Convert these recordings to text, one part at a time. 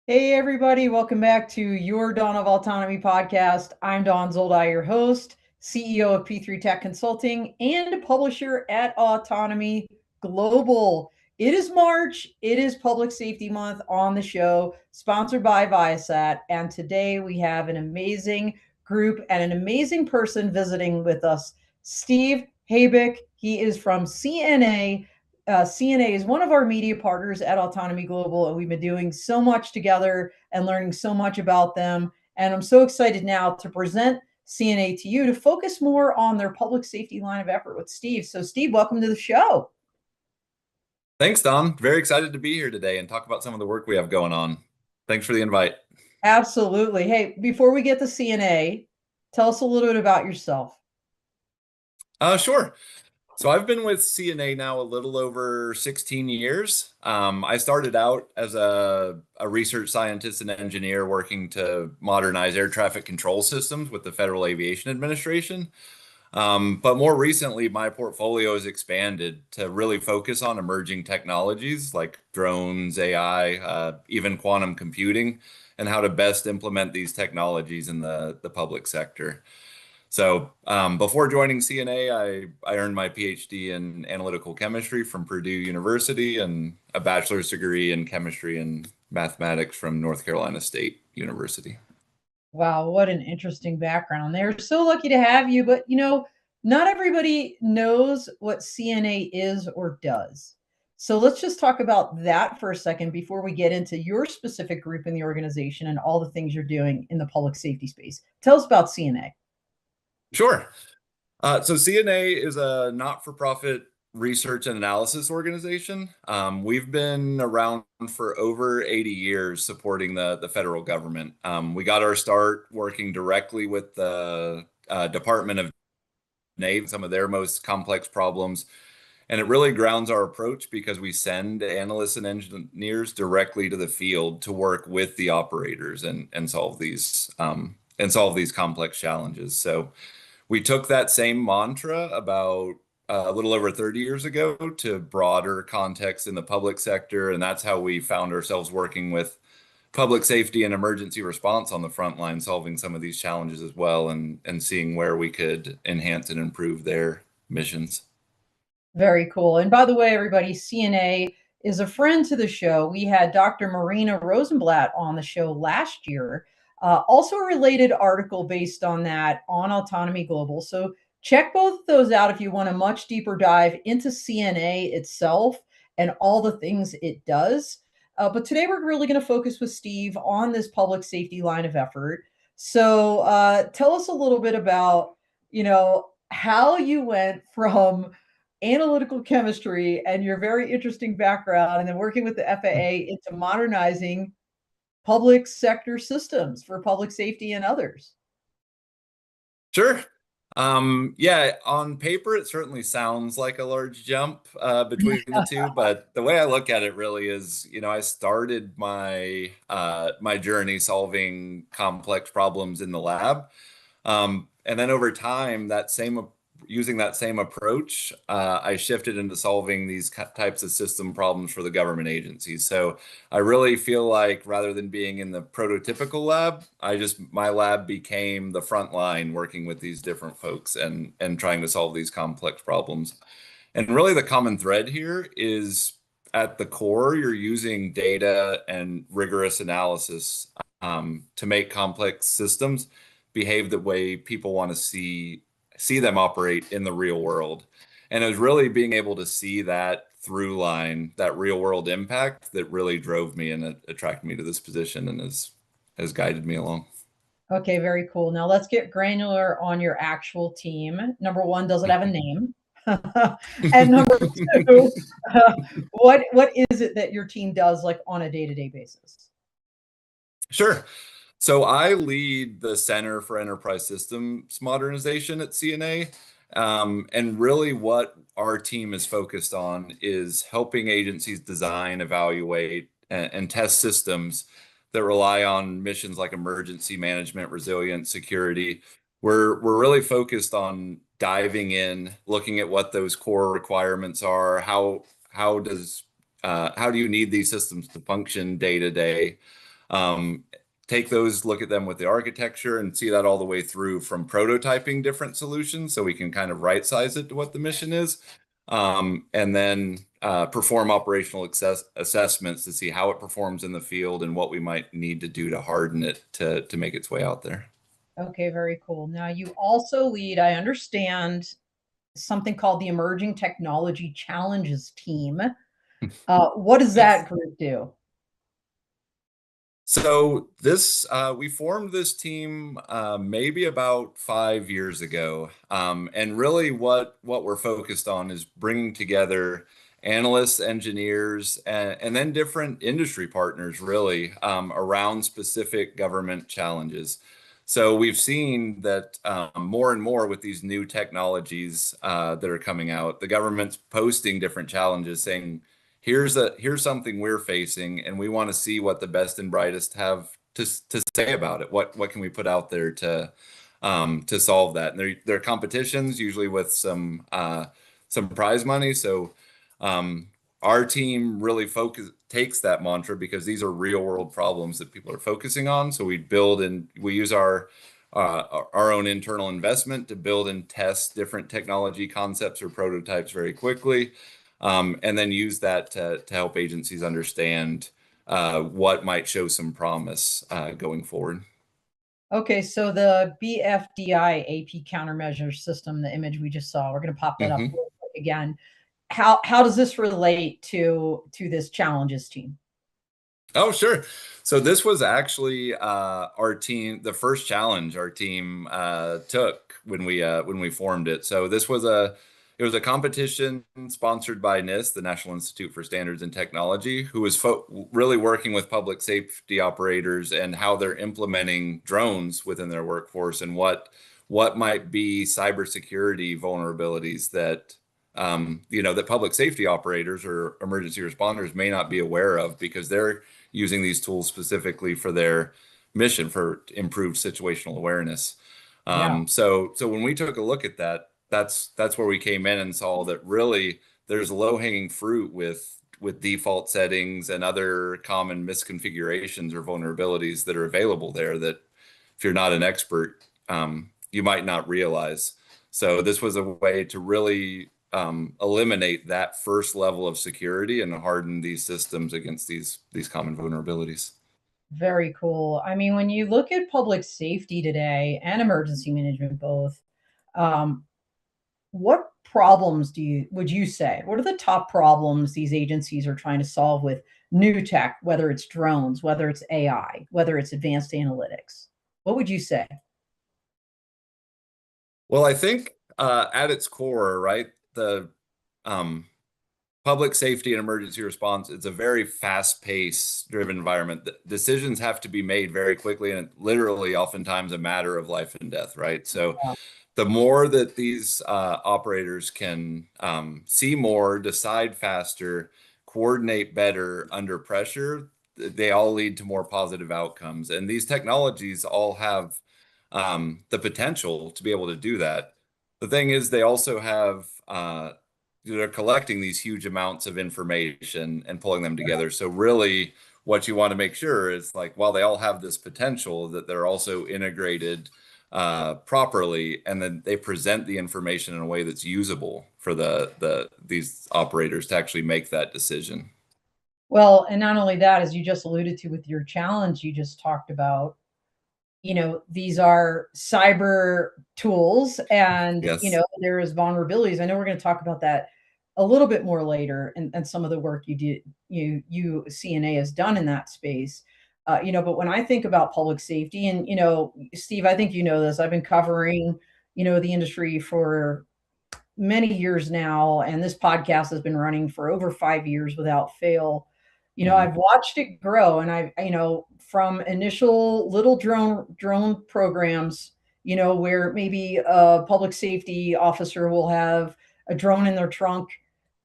Hey, everybody, welcome back to your Dawn of Autonomy podcast. I'm Dawn Zoldi, your host, CEO of P3 Tech Consulting, and a publisher at Autonomy Global. It is March, it is Public Safety Month on the show, sponsored by Viasat. And today we have an amazing group and an amazing person visiting with us, Steve Habicht. He is from CNA. CNA is one of our media partners at Autonomy Global, and we've been doing so much together and learning so much about them. And I'm so excited now to present CNA to you to focus more on their public safety line of effort with Steve. So, Steve, welcome to the show. Thanks, Don. Very excited to be here today and talk about some of the work we have going on. Thanks for the invite. Absolutely. Hey, before we get to CNA, tell us a little bit about yourself. Sure. So I've been with CNA now a little over 16 years. I started out as a research scientist and engineer working to modernize air traffic control systems with the Federal Aviation Administration. But more recently, my portfolio has expanded to really focus on emerging technologies like drones, AI, even quantum computing, and how to best implement these technologies in the public sector. So before joining CNA, I earned my PhD in analytical chemistry from Purdue University and a bachelor's degree in chemistry and mathematics from North Carolina State University. Wow, what an interesting background. They're so lucky to have you, but not everybody knows what CNA is or does. So let's just talk about that for a second before we get into your specific group in the organization and all the things you're doing in the public safety space. Tell us about CNA. Sure. So CNA is a not-for-profit research and analysis organization. We've been around for over 80 years supporting the federal government. We got our start working directly with the Department of Navy, some of their most complex problems. And it really grounds our approach because we send analysts and engineers directly to the field to work with the operators and solve these complex challenges. So we took that same mantra about a little over 30 years ago to broader context in the public sector, and that's how we found ourselves working with public safety and emergency response on the front line, solving some of these challenges as well, and seeing where we could enhance and improve their missions. Very cool. And by the way, everybody, CNA is a friend to the show. We had Dr. Marina Rosenblatt on the show last year. Also, a related article based on that on Autonomy Global. So check both of those out if you want a much deeper dive into CNA itself and all the things it does. But today we're really going to focus with Steve on this public safety line of effort. So tell us a little bit about, how you went from analytical chemistry and your very interesting background, and then working with the FAA into modernizing public sector systems for public safety and others. Sure. Yeah, on paper, it certainly sounds like a large jump between the two, but the way I look at it really is, I started my journey solving complex problems in the lab. And then over time, using that same approach, I shifted into solving these types of system problems for the government agencies. So I really feel like rather than being in the prototypical lab, my lab became the front line working with these different folks and trying to solve these complex problems. And really the common thread here is at the core, you're using data and rigorous analysis to make complex systems behave the way people want to see them operate in the real world. And it was really being able to see that through line, that real world impact that really drove me and it attracted me to this position and has guided me along. Okay, very cool. Now let's get granular on your actual team. Number one, does it have a name? And number two, what is it that your team does like on a day-to-day basis? Sure. So I lead the Center for Enterprise Systems Modernization at CNA. And really what our team is focused on is helping agencies design, evaluate, and test systems that rely on missions like emergency management, resilience, security. We're really focused on diving in, looking at what those core requirements are, how do you need these systems to function day to day? Um, Take those, look at them with the architecture and see that all the way through from prototyping different solutions so we can kind of right size it to what the mission is. And then perform operational assessments to see how it performs in the field and what we might need to do to harden it to make its way out there. Okay, very cool. Now you also lead, I understand, something called the Emerging Technology Challenges Team. What does Yes. that group do? So this we formed this team maybe about 5 years ago, and really what we're focused on is bringing together analysts, engineers, and then different industry partners really around specific government challenges. So we've seen that more and more with these new technologies that are coming out, the government's posting different challenges, saying here's something we're facing, and we want to see what the best and brightest have to say about it. What can we put out there to solve that? And they're competitions usually with some prize money. So our team really takes that mantra because these are real world problems that people are focusing on. So we build and we use our own internal investment to build and test different technology concepts or prototypes very quickly, and then use that to help agencies understand what might show some promise going forward. Okay, so the BFDI AP countermeasure system, the image we just saw, we're going to pop that up Mhm. real quick again. How does this relate to this challenges team? Oh, sure. So this was actually our team, the first challenge our team took when we formed it. So it was a competition sponsored by NIST, the National Institute for Standards and Technology, who was really working with public safety operators and how they're implementing drones within their workforce and what might be cybersecurity vulnerabilities that that public safety operators or emergency responders may not be aware of because they're using these tools specifically for their mission for improved situational awareness. Yeah. So when we took a look at that, that's where we came in and saw that really there's low-hanging fruit with default settings and other common misconfigurations or vulnerabilities that are available there that if you're not an expert, you might not realize. So this was a way to really eliminate that first level of security and harden these systems against these common vulnerabilities. Very cool. I mean, when you look at public safety today and emergency management both, um, what problems would you say? What are the top problems these agencies are trying to solve with new tech, whether it's drones, whether it's AI, whether it's advanced analytics? What would you say? Well, I think at its core, right, the um, public safety and emergency response, it's a very fast-paced driven environment. Decisions have to be made very quickly, and it literally oftentimes a matter of life and death, right? So Yeah. the more that these operators can see more, decide faster, coordinate better under pressure, they all lead to more positive outcomes. And these technologies all have the potential to be able to do that. The thing is, they also have they're collecting these huge amounts of information and pulling them together. So really, what you want to make sure is like while they all have this potential, that they're also integrated properly, and then they present the information in a way that's usable for these operators to actually make that decision. Well, and not only that, as you just alluded to with your challenge you just talked about, these are cyber tools and, Yes. there is vulnerabilities. I know we're going to talk about that a little bit more later and some of the work you CNA has done in that space. But when I think about public safety and, Steve, I think you know this, I've been covering, the industry for many years now, and this podcast has been running for over 5 years without fail. Mhm. I've watched it grow, and from initial little drone programs, where maybe a public safety officer will have a drone in their trunk.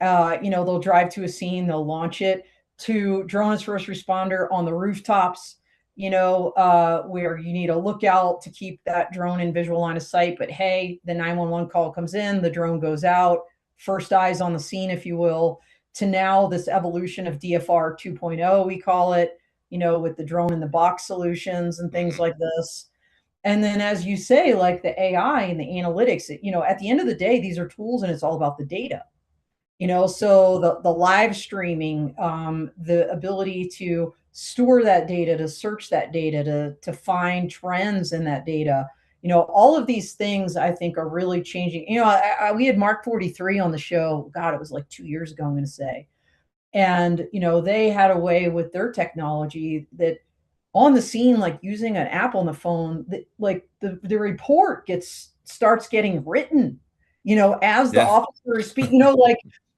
They'll drive to a scene, they'll launch it, to drone as first responder on the rooftops, where you need a lookout to keep that drone in visual line of sight. But hey, the 911 call comes in, the drone goes out, first eyes on the scene, if you will, to now this evolution of DFR 2.0, we call it, with the drone in the box solutions and things Mhm. like this. And then, as you say, like the AI and the analytics, at the end of the day, these are tools and it's all about the data. So the live streaming, the ability to store that data, to search that data, to find trends in that data, all of these things I think are really changing. We had Mark 43 on the show. God, it was like 2 years ago, I'm going to say. And they had a way with their technology that on the scene, like using an app on the phone, that like the report starts getting written, as the Yeah. officer is speaking, like,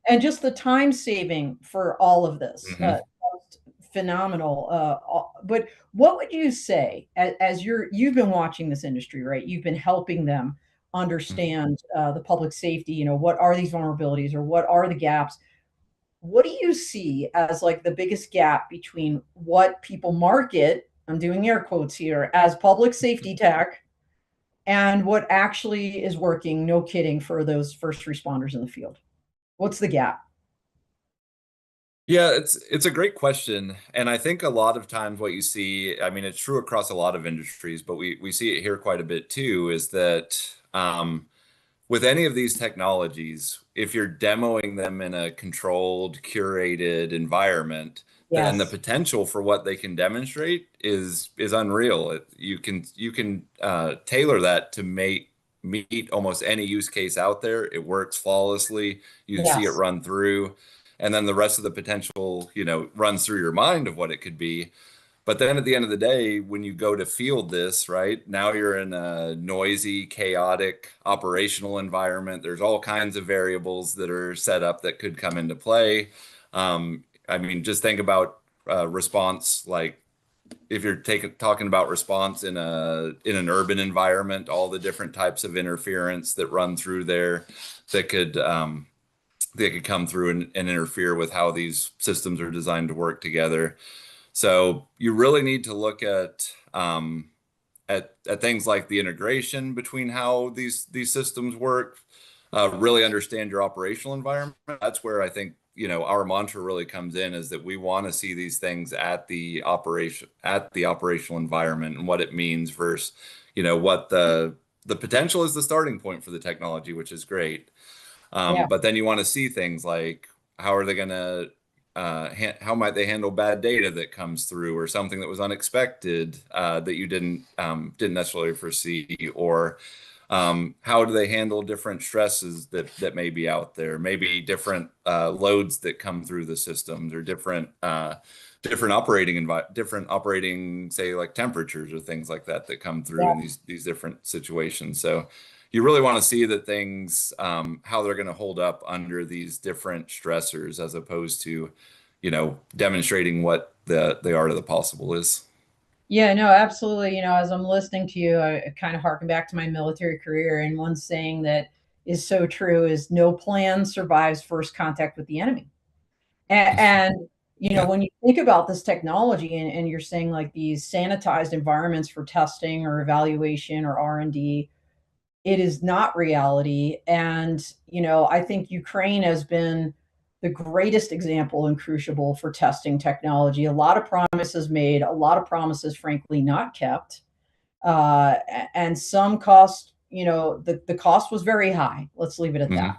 and just the time saving for all of this, Hmm. phenomenal. But what would you say, as you've been watching this industry, right? You've been helping them understand the public safety. What are these vulnerabilities, or what are the gaps? What do you see as like the biggest gap between what people market, I'm doing air quotes here, as public safety tech, and what actually is working, no kidding, for those first responders in the field? What's the gap? Yeah, it's a great question. And I think a lot of times what you see, I mean, it's true across a lot of industries, but we see it here quite a bit too, is that with any of these technologies, if you're demoing them in a controlled, curated environment, then the Yes. potential for what they can demonstrate is unreal. You can tailor that to meet almost any use case out there. It works flawlessly. You see it Yes. run through, and then the rest of the potential, runs through your mind of what it could be. But then at the end of the day, when you go to field this, right, now you're in a noisy, chaotic operational environment. There's all kinds of variables that are set up that could come into play. I mean, just think about response, like if you're talking about response in an urban environment, all the different types of interference that run through there that could come through and interfere with how these systems are designed to work together. So you really need to look at things like the integration between how these systems work, really understand your operational environment. That's where I think, our mantra really comes in, is that we want to see these things at the operational environment and what it means versus, what the potential is, the starting point for the technology, which is great. Yeah. But then you want to see things like how are they going to how might they handle bad data that comes through, or something that was unexpected that you didn't necessarily foresee, or how do they handle different stresses that may be out there, maybe different loads that come through the systems, or different operating, say, like temperatures or things like that that come through in Yeah. these different situations. So you really want to see that things, how they're going to hold up under these different stressors, as opposed to, demonstrating what the art of the possible is. Yeah, no, absolutely. As I'm listening to you, I kind of harken back to my military career. And one saying that is so true is no plan survives first contact with the enemy. And Yeah. when you think about this technology, and you're saying like these sanitized environments for testing or evaluation or R&D, it is not reality. And I think Ukraine has been the greatest example and crucible for testing technology. A lot of promises made, a lot of promises frankly not kept, uh, and some cost. The cost was very high. Let's leave it at that.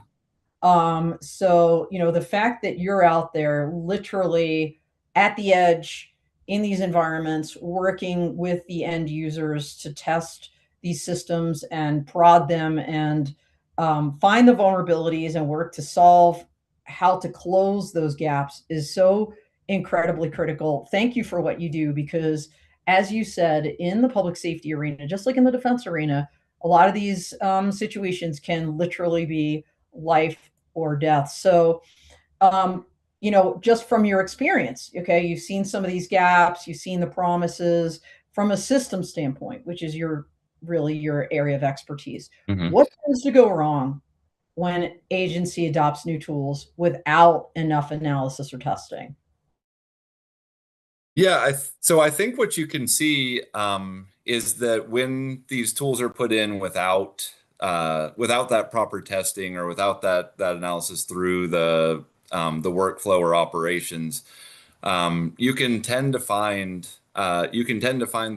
Hmm. So, the fact that you're out there literally at the edge in these environments, working with the end users to test these systems and prod them, and find the vulnerabilities and work to solve how to close those gaps is so incredibly critical. Thank you for what you do, because, as you said, in the public safety arena, just like in the defense arena, a lot of these situations can literally be life or death. So, just from your experience, okay, you've seen some of these gaps, you've seen the promises from a system standpoint, which is really your area of expertise. Hmm. What tends to go wrong when agency adopts new tools without enough analysis or testing? Yeah, so I think what you can see is that when these tools are put in without that proper testing, or without that analysis through the workflow or operations, You can tend to find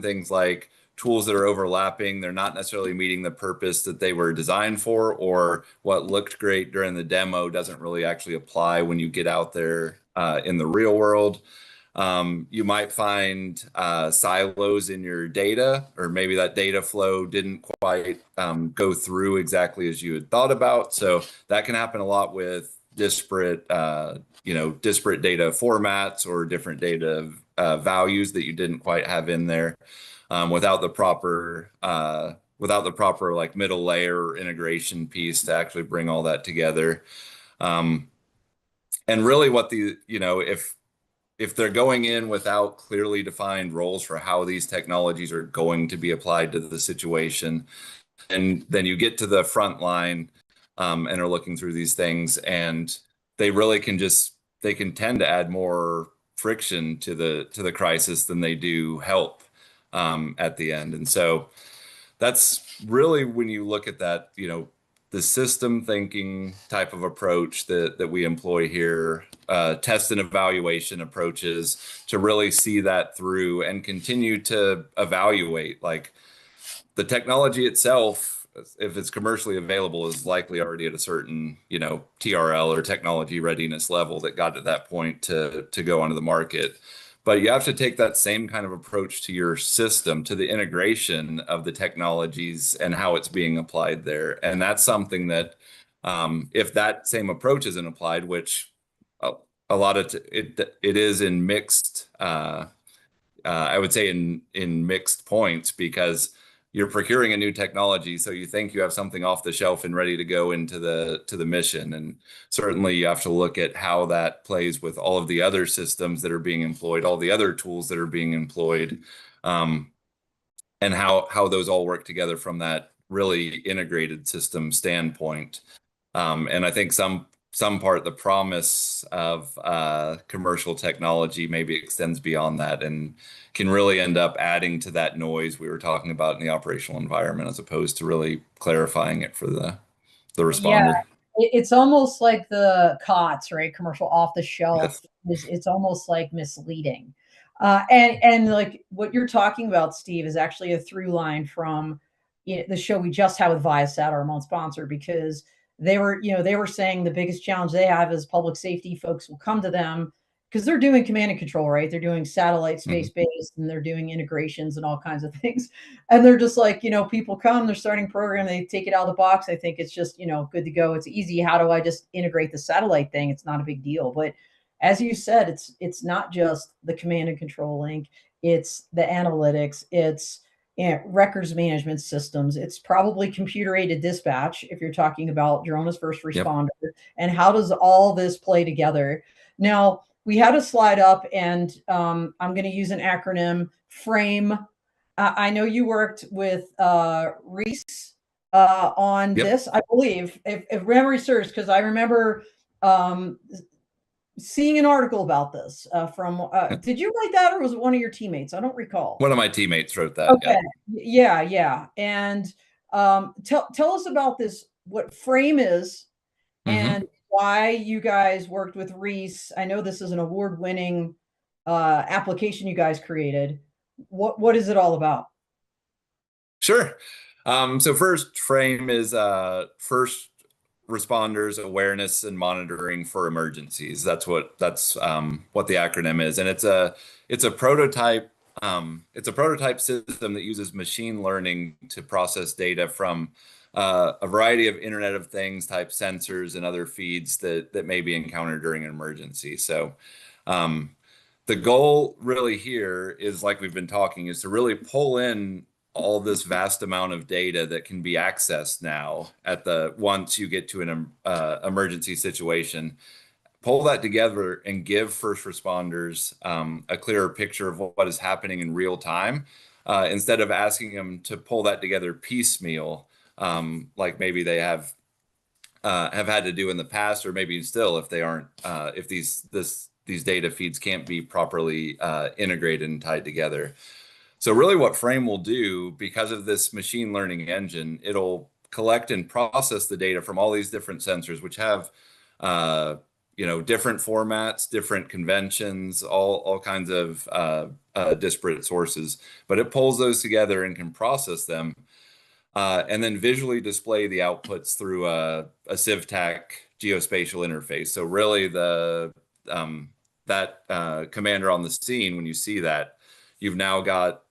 things like tools that are overlapping. They're not necessarily meeting the purpose that they were designed for, or what looked great during the demo doesn't really actually apply when you get out there in the real world. You might find silos in your data, or maybe that data flow didn't quite go through exactly as you had thought about. So that can happen a lot with disparate data formats or different data values that you didn't quite have in there without the proper like middle layer or integration piece to actually bring all that together. Um, and really, if they're going in without clearly defined roles for how these technologies are going to be applied to the situation, and then you get to the front line and are looking through these things, and they really they can tend to add more friction to the crisis than they do help at the end. And so that's really when you look at that, the system thinking type of approach that we employ here, test and evaluation approaches to really see that through and continue to evaluate. Like the technology itself, if it's commercially available, is likely already at a certain, TRL or technology readiness level that got to that point to go onto the market. But you have to take that same kind of approach to your system, to the integration of the technologies and how it's being applied there. And that's something that, if that same approach isn't applied, which a lot of it is in mixed, I would say in mixed points, because you're procuring a new technology, so you think you have something off the shelf and ready to go into the mission. And certainly you have to look at how that plays with all of the other systems that are being employed, all the other tools that are being employed, and how those all work together from that really integrated system standpoint. And I think some part the promise of commercial technology maybe extends beyond that and can really end up adding to that noise we were talking about in the operational environment, as opposed to really clarifying it for the Yeah, responder. it's almost like the COTS, right? Commercial off the shelf. Yes. It's almost like misleading. And like what you're talking about, Steve, is actually a through line from the show we just had with Viasat, our month sponsor, because they were saying the biggest challenge they have is public safety folks will come to them because they're doing command and control, right? They're doing satellite space Mhm. based and they're doing integrations and all kinds of things. And they're just like, people come, they're starting program, they take it out of the box. I think it's just, good to go. It's easy. How do I just integrate the satellite thing? It's not a big deal. But as you said, it's not just the command and control link, it's the analytics, it's records management systems. It's probably computer aided dispatch if you're talking about drone as first Yep. responder. And how does all this play together? Now, we had a slide up, and I'm going to use an acronym, FRAME. I know you worked with Reese on Yep. this, I believe, if memory serves, because I remember um, seeing an article about this from. Did you write that, or was it one of your teammates? I don't recall. One of my teammates wrote that. Okay, Yep. yeah, yeah, and tell us about this. What FRAME is, Hmm. and why you guys worked with Reese. I know this is an award-winning application you guys created. What is it all about? Sure. So first frame is first responders awareness and monitoring for emergencies. That's what the acronym is, and it's a prototype system that uses machine learning to process data from a variety of Internet of Things type sensors and other feeds that may be encountered during an emergency. So um, the goal really here is, like we've been talking, is to really pull in all this vast amount of data that can be accessed now once you get to an emergency situation, pull that together and give first responders a clearer picture of what is happening in real time, instead of asking them to pull that together piecemeal, like maybe they have had to do in the past, or maybe still if they aren't, if these data feeds can't be properly integrated and tied together. So really what Frame will do, because of this machine learning engine, it'll collect and process the data from all these different sensors, which have, different formats, different conventions, all kinds of disparate sources, but it pulls those together and can process them, and then visually display the outputs through a CivTac geospatial interface. So really that commander on the scene, when you see that, you've now got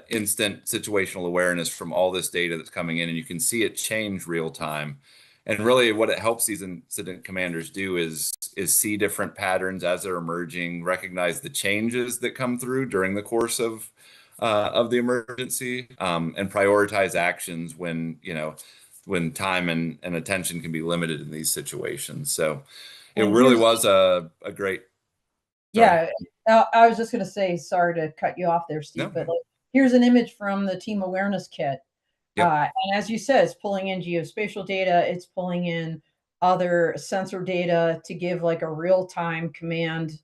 instant situational awareness from all this data that's coming in, and you can see it change real time. And really what it helps these incident commanders do is see different patterns as they're emerging, recognize the changes that come through during the course of the emergency, and prioritize actions when time and attention can be limited in these situations. So it And really here's was a great, sorry. Yeah, I was just going to say, sorry to cut you off there, No. Steve, but like, here's an image from the team awareness kit. Yep. And as you said, it's pulling in geospatial data, it's pulling in other sensor data to give like a real-time command,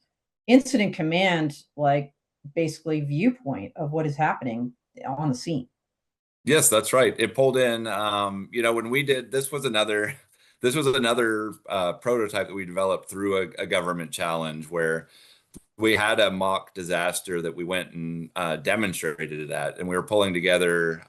incident command, like basically viewpoint of what is happening on the scene. Yes, that's right. It pulled in, when we did, this was another prototype that we developed through a government challenge where we had a mock disaster that we went and demonstrated it at, and we were pulling together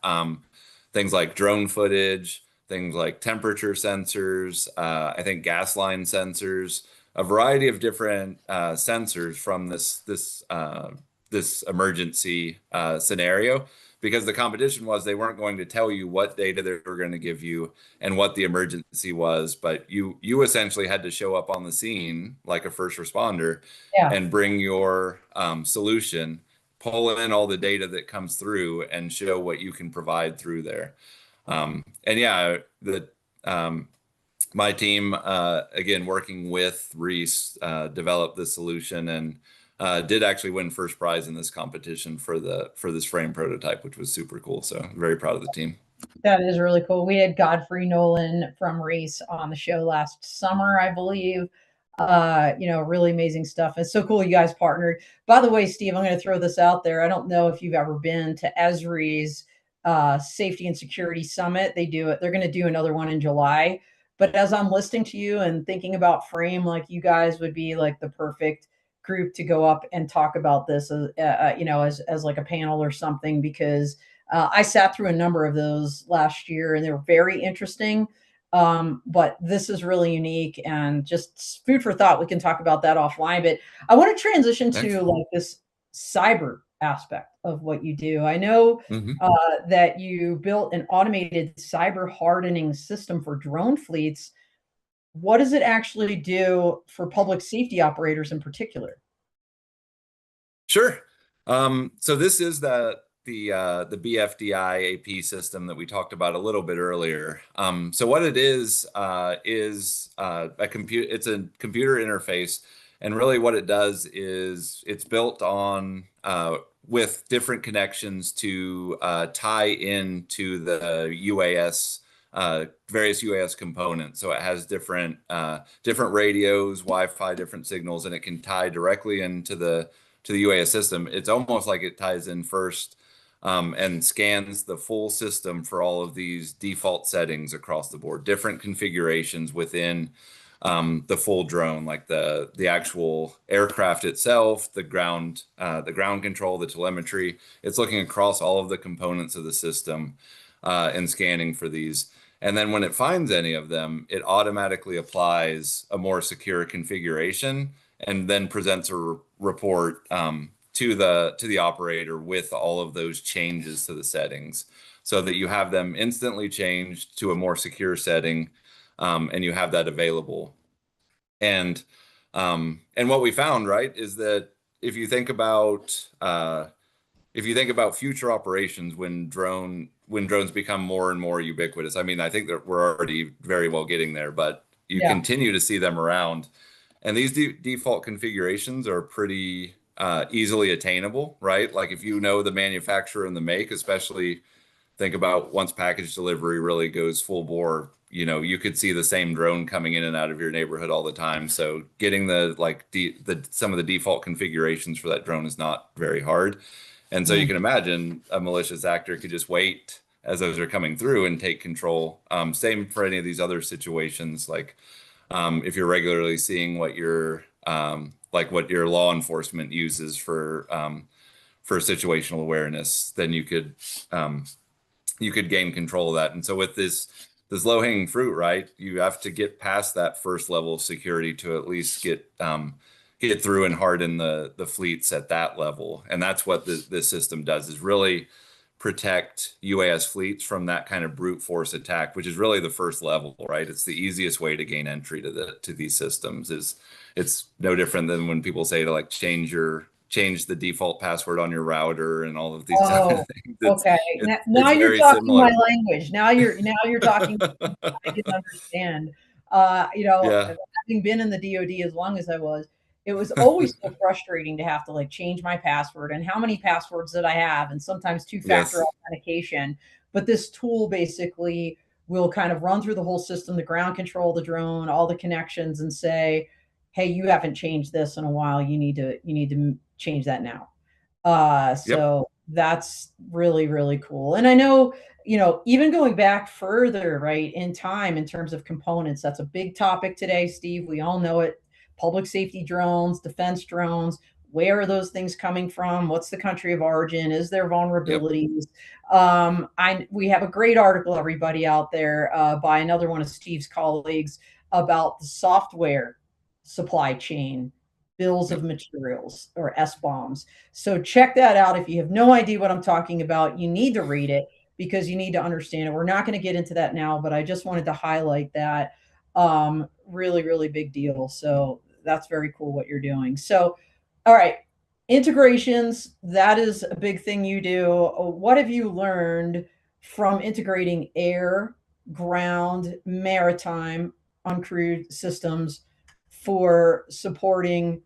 things like drone footage, things like temperature sensors, I think gas line sensors, a variety of different sensors from this emergency scenario. Because the competition was they weren't going to tell you what data they were going to give you and what the emergency was, but you essentially had to show up on the scene like a first responder Yeah. and bring your solution, pull in all the data that comes through, and show what you can provide through there. And yeah, my team, again, working with Reese, developed the solution and did actually win first prize in this competition for this frame prototype, which was super cool. So I'm very proud of the team. That is really cool. We had Godfrey Nolan from Reese on the show last summer, I believe. Really amazing stuff. It's so cool you guys partnered. By the way, Steve, I'm going to throw this out there. I don't know if you've ever been to Esri's Safety and Security Summit. They do it. They're going to do another one in July. But as I'm listening to you and thinking about Frame, like you guys would be like the perfect group to go up and talk about this, as like a panel or something, because I sat through a number of those last year and they were very interesting. But this is really unique and just food for thought. We can talk about that offline, but I want to transition Thanks. to like this cyber aspect of what you do. I know Mm-hmm. that you built an automated cyber hardening system for drone fleets. What does it actually do for public safety operators in particular? Sure. So this is the BFDI AP system that we talked about a little bit earlier. So what it is a compute. It's a computer interface, and really what it does is it's built on with different connections to tie into the UAS. Various UAS components. So it has different radios, Wi-Fi, different signals, and it can tie directly into the UAS system. It's almost like it ties in first and scans the full system for all of these default settings across the board, different configurations within the full drone, like the actual aircraft itself, the ground control, the telemetry. It's looking across all of the components of the system and scanning for these. And then when it finds any of them, it automatically applies a more secure configuration and then presents a report to the operator with all of those changes to the settings, so that you have them instantly changed to a more secure setting, and you have that available. And what we found, right, is that if you think about future operations when drones become more and more ubiquitous, I mean, I think that we're already very well getting there, but you Yeah. continue to see them around. And these default configurations are pretty easily attainable, right? Like if you know the manufacturer and the make, especially think about once package delivery really goes full bore, you could see the same drone coming in and out of your neighborhood all the time. So getting some of the default configurations for that drone is not very hard. And so you Mm. can imagine a malicious actor could just wait as those are coming through and take control. Same for any of these other situations like if you're regularly seeing what your like what your law enforcement uses for situational awareness, then you could gain control of that. And so with this low hanging fruit, right, you have to get past that first level of security to at least get through and harden the fleets at that level. And that's what this system does, is really protect UAS fleets from that kind of brute force attack, which is really the first level, right? It's the easiest way to gain entry to these systems. Is it's no different than when people say to like change the default password on your router and all of these type of Oh, things. okay. Now It's you're very talking my similar. language. Now you're talking. I can understand. Yeah. Having been in the DoD as long as I was, it was always so frustrating to have to like change my password. And how many passwords did I have? And sometimes two-factor Yes. authentication. But this tool basically will kind of run through the whole system, the ground control, the drone, all the connections, and say, "Hey, you haven't changed this in a while. You need to change that now." Yep. So that's really, really cool. And I know, even going back further, right, in time in terms of components, that's a big topic today, Steve. We all know it. Public safety drones, defense drones, where are those things coming from? What's the country of origin? Is there Yep. vulnerabilities? We have a great article, everybody out there, by another one of Steve's colleagues about the software supply chain, bills of Yep. materials, or SBOMs. So check that out. If you have no idea what I'm talking about, you need to read it because you need to understand it. We're not going to get into that now, but I just wanted to highlight that. Really, really big deal. So that's very cool what you're doing. So, all right, integrations, that is a big thing you do. What have you learned from integrating air, ground, maritime, uncrewed systems for supporting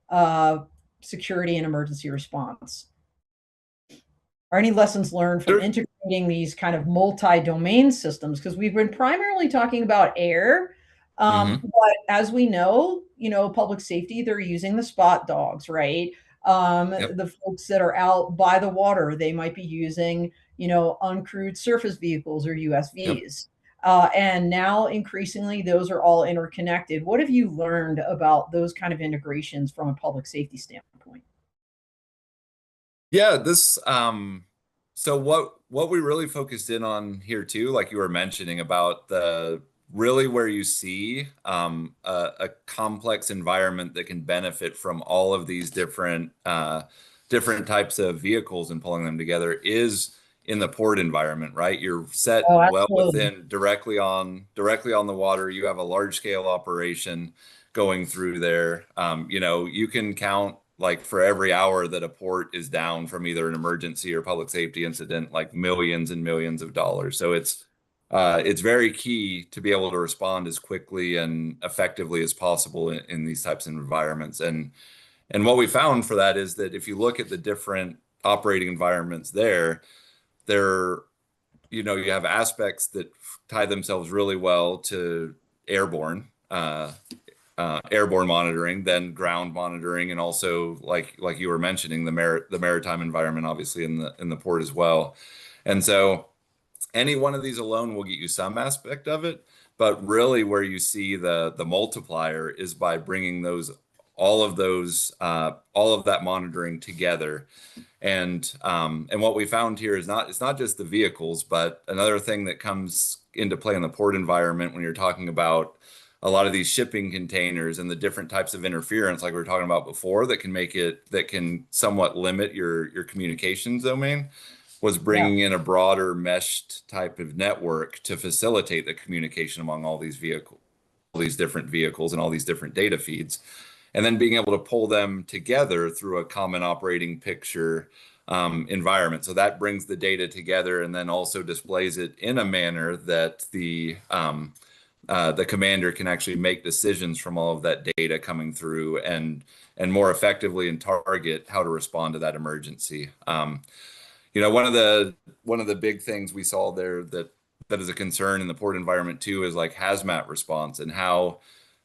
uh, security and emergency response? Are any lessons learned from Sure. integrating these kind of multi-domain systems? Because we've been primarily talking about air, Hmm. but as we know, public safety, they're using the spot dogs, right? Yep. The folks that are out by the water, they might be using, uncrewed surface vehicles or Yep. USVs. And now increasingly, those are all interconnected. What have you learned about those kind of integrations from a public safety standpoint? Yeah, this so what we really focused in on here too, like you were mentioning about the really where you see a complex environment that can benefit from all of these different types of vehicles and pulling them together is in the port environment, right? You're set Oh, well absolutely. within directly on the water. You have a large scale operation going through there. You can count like for every hour that a port is down from either an emergency or public safety incident, like millions and millions of dollars. So it's very key to be able to respond as quickly and effectively as possible in these types of environments. And what we found for that is that if you look at the different operating environments there, you have aspects that tie themselves really well to airborne. Airborne monitoring, then ground monitoring, and also like you were mentioning, the maritime environment, obviously in the port as well. And so any one of these alone will get you some aspect of it, but really where you see the multiplier is by bringing all of that monitoring together. And what we found here is it's not just the vehicles, but another thing that comes into play in the port environment when you're talking about a lot of these shipping containers and the different types of interference, like we were talking about before, that can somewhat limit your communications domain, was Yeah. bringing in a broader meshed type of network to facilitate the communication among all these different vehicles and all these different data feeds, and then being able to pull them together through a common operating picture environment. So that brings the data together and then also displays it in a manner that the commander can actually make decisions from all of that data coming through and more effectively and target how to respond to that emergency. One of the big things we saw there that is a concern in the port environment too is like hazmat response and how,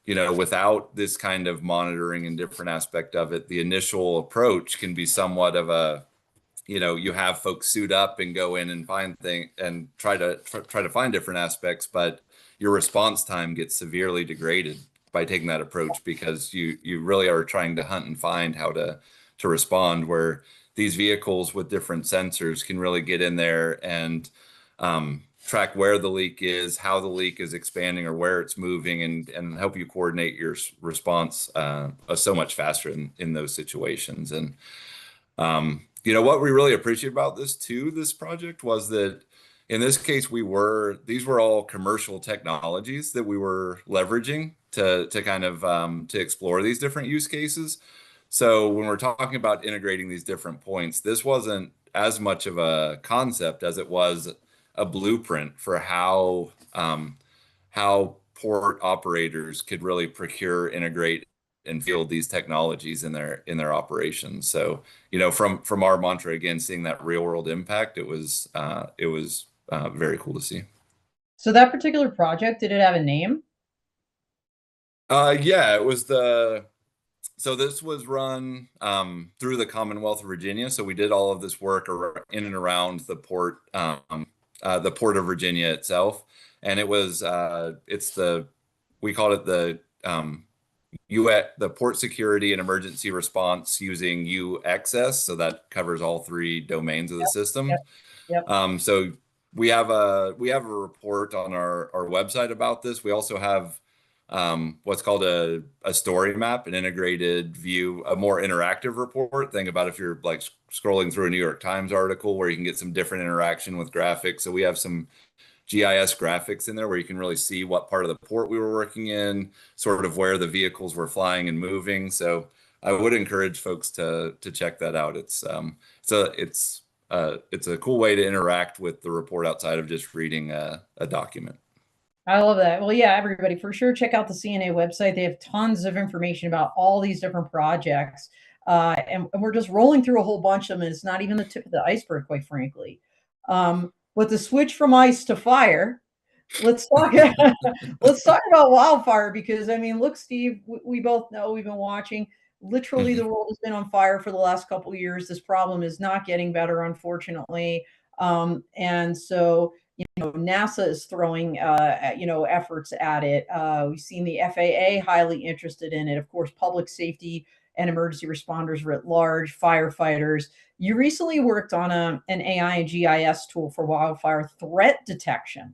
without this kind of monitoring and different aspect of it, the initial approach can be somewhat of a, you have folks suit up and go in and find things and try to find different aspects, but your response time gets severely degraded by taking that approach, because you really are trying to hunt and find how to respond, where these vehicles with different sensors can really get in there and track where the leak is, how the leak is expanding or where it's moving, and help you coordinate your response so much faster in those situations. And what we really appreciate about this project was that in this case, these were all commercial technologies that we were leveraging to kind of to explore these different use cases. So when we're talking about integrating these different points, this wasn't as much of a concept as it was a blueprint for how port operators could really procure, integrate, and field these technologies in their operations. So, from our mantra, again, seeing that real world impact, it was very cool to see. So that particular project, did it have a name? Yeah, so this was run through the Commonwealth of Virginia. So we did all of this work in and around the port of Virginia itself, and we called it the Port Security and Emergency Response using UXS. So that covers all three domains of the system. Yep. Yep. So we have a report on our website about this. We also have what's called a story map, an integrated view, a more interactive report. Think about if you're like scrolling through a New York Times article where you can get some different interaction with graphics. So we have some GIS graphics in there where you can really see what part of the port we were working in, sort of where the vehicles were flying and moving. So I would encourage folks to check that out. It's a cool way to interact with the report outside of just reading a document. I love that. Well, yeah, everybody, for sure, check out the CNA website. They have tons of information about all these different projects. And we're just rolling through a whole bunch of them, and it's not even the tip of the iceberg, quite frankly. But the switch from ice to fire, let's talk let's talk about wildfire, because I mean, look, Steve, we both know, we've been watching. Literally, the world has been on fire for the last couple of years. This problem is not getting better, unfortunately. And so, NASA is throwing efforts at it. We've seen the FAA highly interested in it. Of course, public safety and emergency responders writ large, firefighters. You recently worked on an AI and GIS tool for wildfire threat detection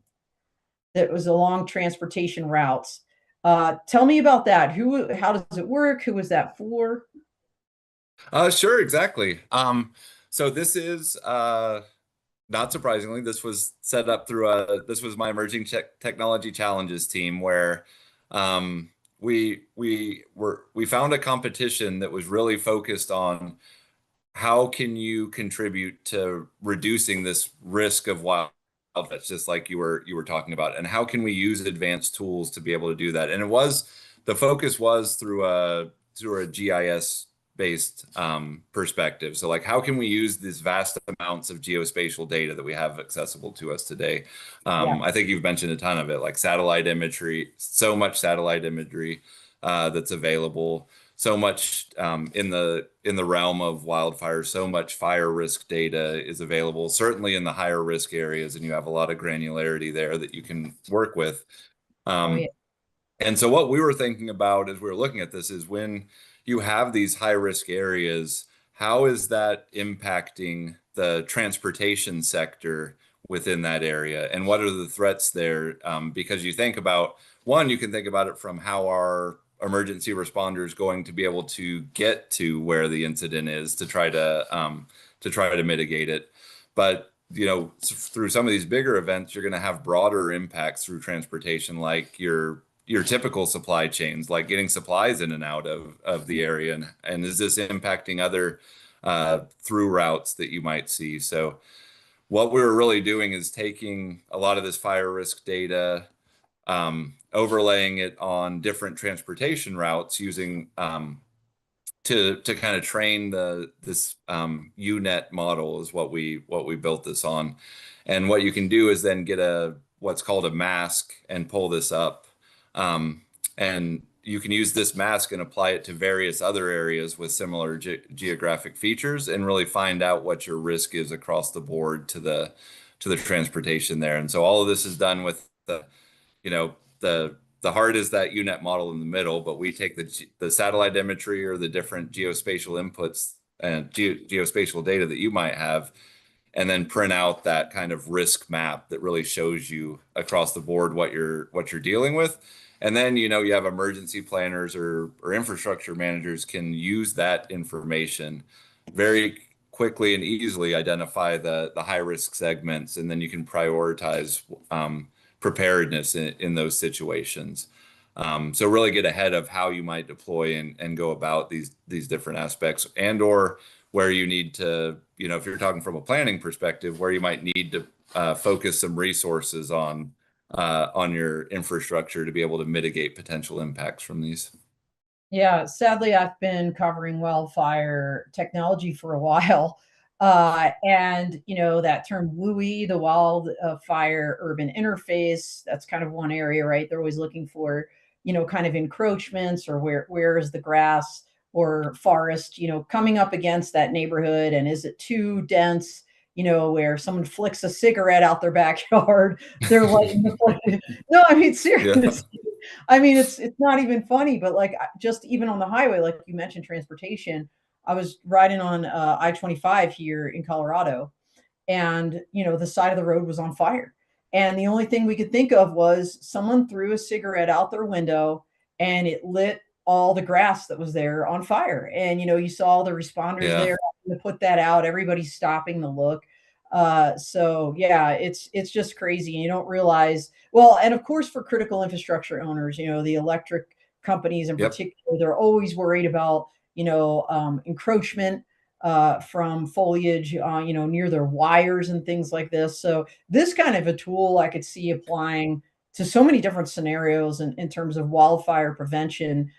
that was along transportation routes. Tell me about that. How does it work? Who is that for? Sure, exactly. So this is not surprisingly, this was set up this was my emerging technology challenges team, where we found a competition that was really focused on how can you contribute to reducing this risk of wildfires, just like you were talking about, and how can we use advanced tools to be able to do that. And the focus was through a GIS based perspective. So like, how can we use these vast amounts of geospatial data that we have accessible to us today? Yeah. I think you've mentioned a ton of it, like satellite imagery, so much satellite imagery that's available, so much in the realm of wildfire, so much fire risk data is available, certainly in the higher risk areas, and you have a lot of granularity there that you can work with. Oh, yeah. And so what we were thinking about as we were looking at this is, when you have these high risk areas, how is that impacting the transportation sector within that area? And what are the threats there? Because you think about, you can think about it from how our emergency responders going to be able to get to where the incident is to try to mitigate it. But through some of these bigger events, you're going to have broader impacts through transportation, like your typical supply chains, like getting supplies in and out of the area, and is this impacting other through routes that you might see? So what we were really doing is taking a lot of this fire risk data, overlaying it on different transportation routes, using to kind of train this UNet model is what we built this on. And what you can do is then get what's called a mask and pull this up. And you can use this mask and apply it to various other areas with similar geographic features, and really find out what your risk is across the board to the transportation there. And so all of this is done with the the heart is that UNet model in the middle, but we take the satellite imagery or the different geospatial inputs and geospatial data that you might have, and then print out that kind of risk map that really shows you across the board what you're dealing with. And then, you have emergency planners or infrastructure managers can use that information very quickly and easily identify the high risk segments, and then you can prioritize preparedness in those situations. So really get ahead of how you might deploy and go about these different aspects, and or where you need to, if you're talking from a planning perspective, where you might need to focus some resources on your infrastructure to be able to mitigate potential impacts from these. Yeah, sadly, I've been covering wildfire technology for a while. And, that term WUI, the wildfire urban interface, that's kind of one area, right? They're always looking for, kind of encroachments or where is the grass or forest, coming up against that neighborhood. And is it too dense, where someone flicks a cigarette out their backyard, they're lighting the flame. No, I mean, Yeah. seriously. I mean, it's not even funny, but like just even on the highway, like you mentioned, transportation. I was riding on I-25 here in Colorado, and the side of the road was on fire, and the only thing we could think of was someone threw a cigarette out their window, and it lit all the grass that was there on fire. And you saw the responders Yeah. there to put that out. Everybody's stopping to look. So yeah, it's just crazy. You don't realize. Well, and of course, for critical infrastructure owners, the electric companies in Yep. particular, they're always worried about encroachment from foliage, near their wires and things like this. So this kind of a tool I could see applying to so many different scenarios in terms of wildfire prevention,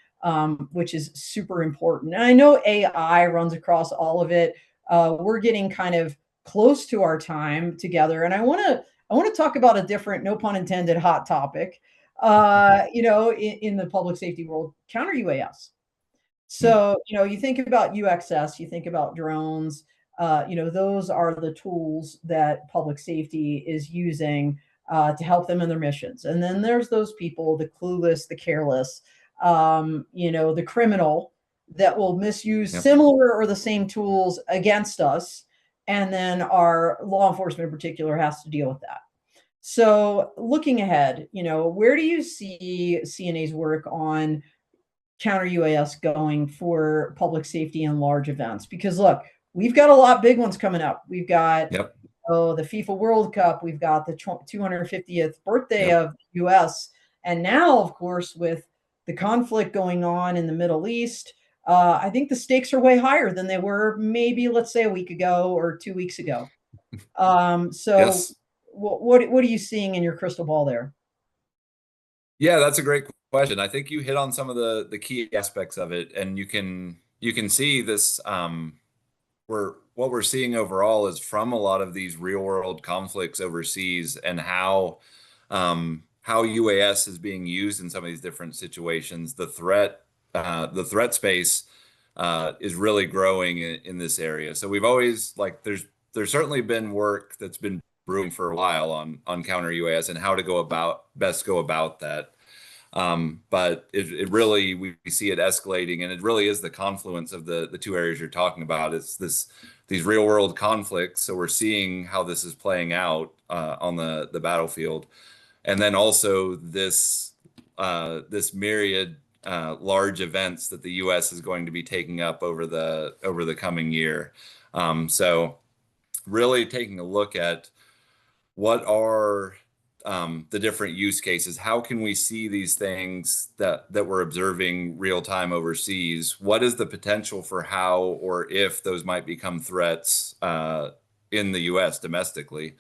which is super important. And I know AI runs across all of it. We're getting kind of close to our time together, and I want to talk about a different, no pun intended, hot topic. In the public safety world, counter UAS. Hmm. So, you think about UXS, you think about drones, those are the tools that public safety is using to help them in their missions. And then there's those people, the clueless, the careless, the criminal that will misuse Yep. similar or the same tools against us. And then our law enforcement in particular has to deal with that. So, looking ahead, where do you see CNA's work on counter UAS going for public safety and large events? Because look, we've got a lot big ones coming up. We've got Yep. the FIFA World Cup, we've got the 250th birthday Yep. of the US, and now, of course, with the conflict going on in the Middle East, I think the stakes are way higher than they were maybe, let's say, a week ago or 2 weeks ago. So, Yes. what are you seeing in your crystal ball there? Yeah, that's a great question. I think you hit on some of the key aspects of it, and you can see this. What we're seeing overall is from a lot of these real world conflicts overseas, and how UAS is being used in some of these different situations. The threat space is really growing in this area. So we've always like there's certainly been work that's been brewing for a while on counter UAS and how to best go about that. But it really, we see it escalating, and it really is the confluence of the two areas you're talking about. It's these real world conflicts. So we're seeing how this is playing out on the battlefield, and then also this myriad large events that the U.S. is going to be taking up over the coming year. So really taking a look at what are the different use cases? How can we see these things that we're observing real time overseas? What is the potential for how or if those might become threats in the U.S. domestically?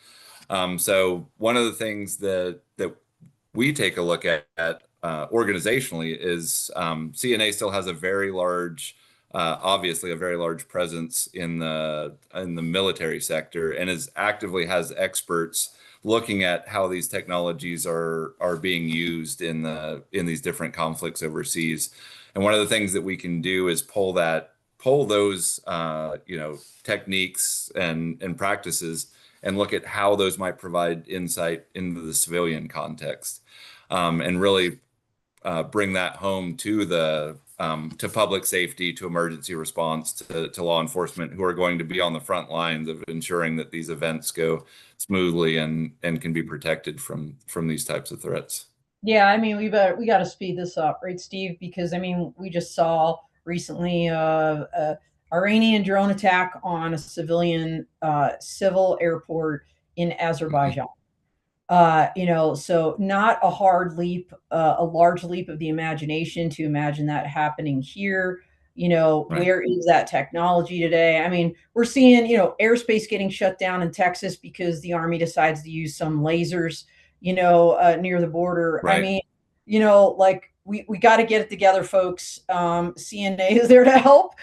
So one of the things that we take a look at organizationally is CNA still has a very large, obviously a very large presence in the military sector, and is actively has experts looking at how these technologies are being used in these different conflicts overseas. And one of the things that we can do is pull those techniques and practices and look at how those might provide insight into the civilian context, and really bring that home to the to public safety, to emergency response, to law enforcement, who are going to be on the front lines of ensuring that these events go smoothly and can be protected from these types of threats. Yeah, I mean, we got to speed this up, right, Steve? Because I mean, we just saw recently a Iranian drone attack on a civil airport in Mhm. Azerbaijan. So not a hard leap, a large leap of the imagination to imagine that happening here. Right. Where is that technology today? I mean, we're seeing, airspace getting shut down in Texas because the Army decides to use some lasers, near the border. I Right. mean, like we got to get it together, folks. CNA is there to help.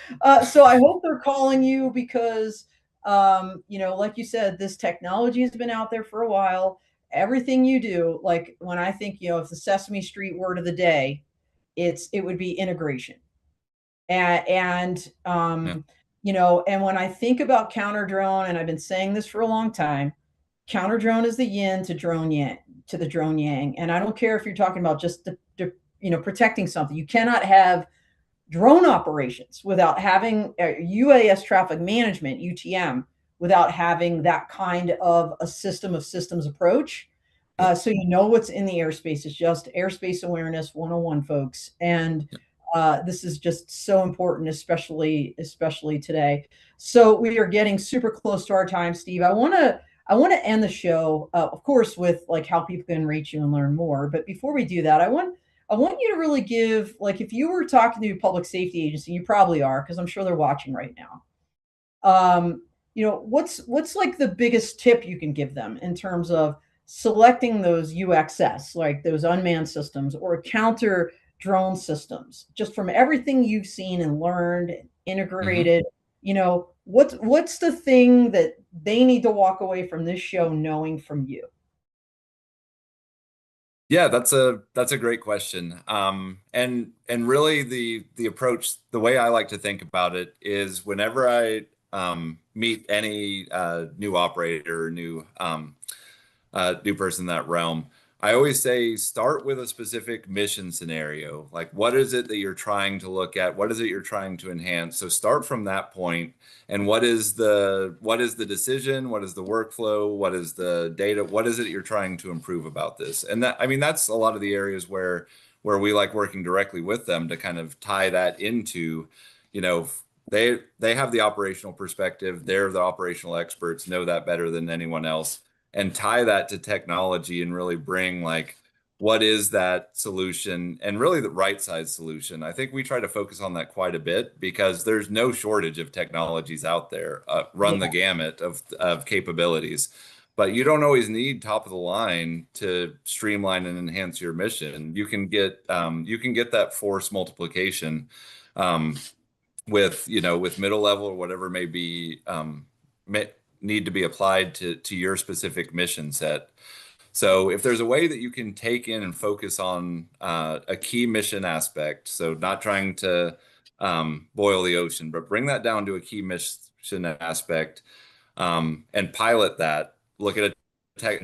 So I hope they're calling you because, like you said, this technology has been out there for a while. Everything you do, like when I think, if the Sesame Street word of the day, it would be integration. And Yeah. and when I think about counter drone, and I've been saying this for a long time, counter drone is the yin to drone yang, to the drone yang. And I don't care if you're talking about just protecting something. You cannot have drone operations without having UAS traffic management, UTM, without having that kind of a system of systems approach. So what's in the airspace. Is just airspace awareness 101, folks. And this is just so important, especially today. So we are getting super close to our time, Steve. I want to end the show, of course, with like how people can reach you and learn more. But before we do that, I want you to really give, like, if you were talking to a public safety agency, you probably are, because I'm sure they're watching right now. What's like the biggest tip you can give them in terms of selecting those UXS, like those unmanned systems or counter drone systems, just from everything you've seen and learned, and Mhm. integrated. What's the thing that they need to walk away from this show knowing from you? Yeah, that's a great question. And really the approach, the way I like to think about it is whenever I meet any new operator, new person in that realm, I always say start with a specific mission scenario. Like, what is it that you're trying to look at? What is it you're trying to enhance? So start from that point, and what is the decision? What is the workflow? What is the data? What is it you're trying to improve about this? And that, I mean, that's a lot of the areas where we like working directly with them to kind of tie that into, you know, they have the operational perspective. They're the operational experts, know that better than anyone else, and tie that to technology and really bring like what is that solution and really the right size solution. I think we try to focus on that quite a bit because there's no shortage of technologies out there, run the Yeah. gamut of capabilities. But you don't always need top of the line to streamline and enhance your mission. You can get that force multiplication um, with middle level or whatever may be may need to be applied to your specific mission set. So if there's a way that you can take in and focus on a key mission aspect, so not trying to boil the ocean, but bring that down to a key mission aspect, and pilot that, look at a tech,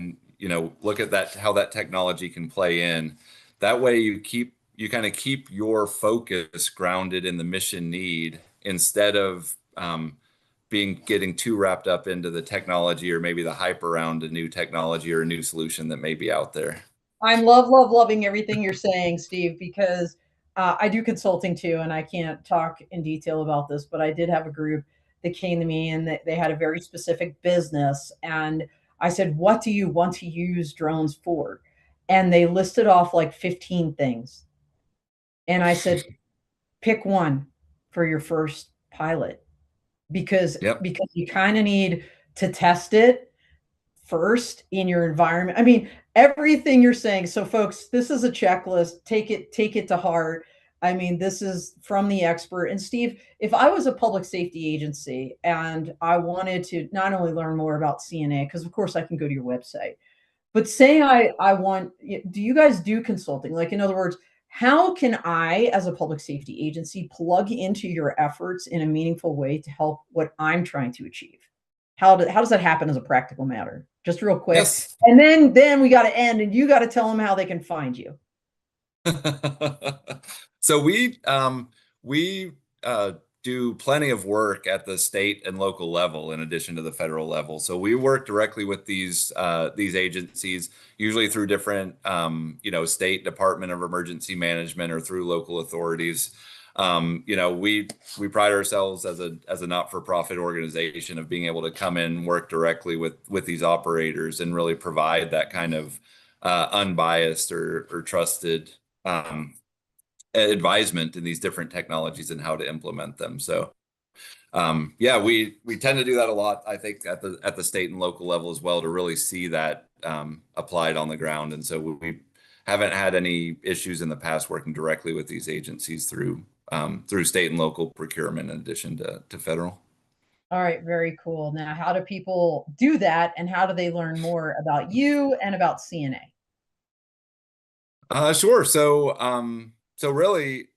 look at that, how that technology can play in. That way you kind of keep your focus grounded in the mission need instead of getting too wrapped up into the technology or maybe the hype around a new technology or a new solution that may be out there. I'm loving everything you're saying, Steve, because I do consulting too, and I can't talk in detail about this, but I did have a group that came to me and they had a very specific business. And I said, what do you want to use drones for? And they listed off like 15 things. And I said, pick one for your first pilot because Yep. you kind of need to test it first in your environment. I mean, everything you're saying. So folks, this is a checklist. Take it to heart. I mean, this is from the expert. And Steve, if I was a public safety agency and I wanted to not only learn more about CNA, because of course I can go to your website, but say I want, do you guys do consulting? Like, in other words, how can I, as a public safety agency, plug into your efforts in a meaningful way to help what I'm trying to achieve? How does that happen as a practical matter? Just real quick. Yes. And then we got to end and you got to tell them how they can find you. So we do plenty of work at the state and local level in addition to the federal level. So we work directly with these agencies, usually through different state Department of Emergency Management or through local authorities. We pride ourselves as a not-for-profit organization of being able to come in and work directly with these operators and really provide that kind of unbiased or trusted um, advisement in these different technologies and how to implement them. So yeah, we tend to do that a lot, I think, at the state and local level as well to really see that applied on the ground. And so we haven't had any issues in the past working directly with these agencies through state and local procurement in addition to federal. All right, very cool. Now, how do people do that, and how do they learn more about you and about CNA? Sure. So really,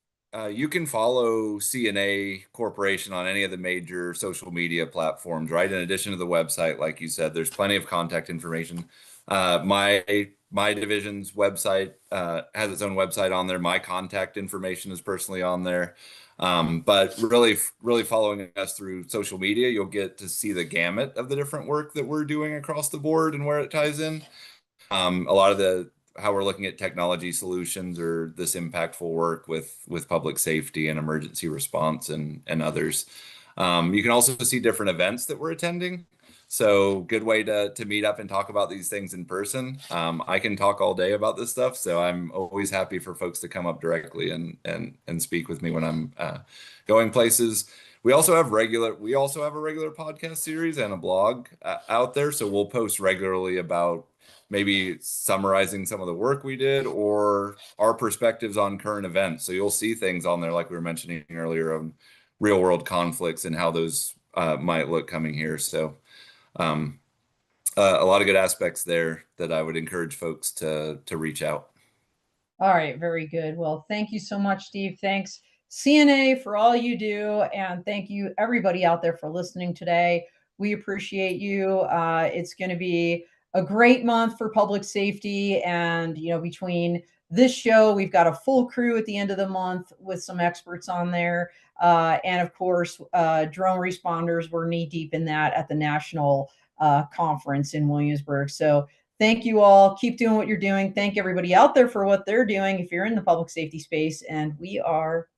you can follow CNA Corporation on any of the major social media platforms, right? In addition to the website, like you said, there's plenty of contact information. My division's website has its own website on there. My contact information is personally on there. But really following us through social media, you'll get to see the gamut of the different work that we're doing across the board and where it ties in. A lot of the how we're looking at technology solutions or this impactful work with public safety and emergency response and others. You can also see different events that we're attending. So good way to meet up and talk about these things in person. I can talk all day about this stuff, so I'm always happy for folks to come up directly and speak with me when I'm going places. We also have a regular podcast series and a blog out there, so we'll post regularly about maybe summarizing some of the work we did or our perspectives on current events. So you'll see things on there, like we were mentioning earlier, of real world conflicts and how those might look coming here. So um, a lot of good aspects there that I would encourage folks to reach out. All right, very good. Well, thank you so much, Steve. Thanks, CNA, for all you do. And thank you, everybody out there, for listening today. We appreciate you. It's going to be a great month for public safety. And, between this show, we've got a full crew at the end of the month with some experts on there. And of course, drone responders, we're knee deep in that at the national conference in Williamsburg. So thank you all. Keep doing what you're doing. Thank everybody out there for what they're doing if you're in the public safety space. And we are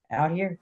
out here.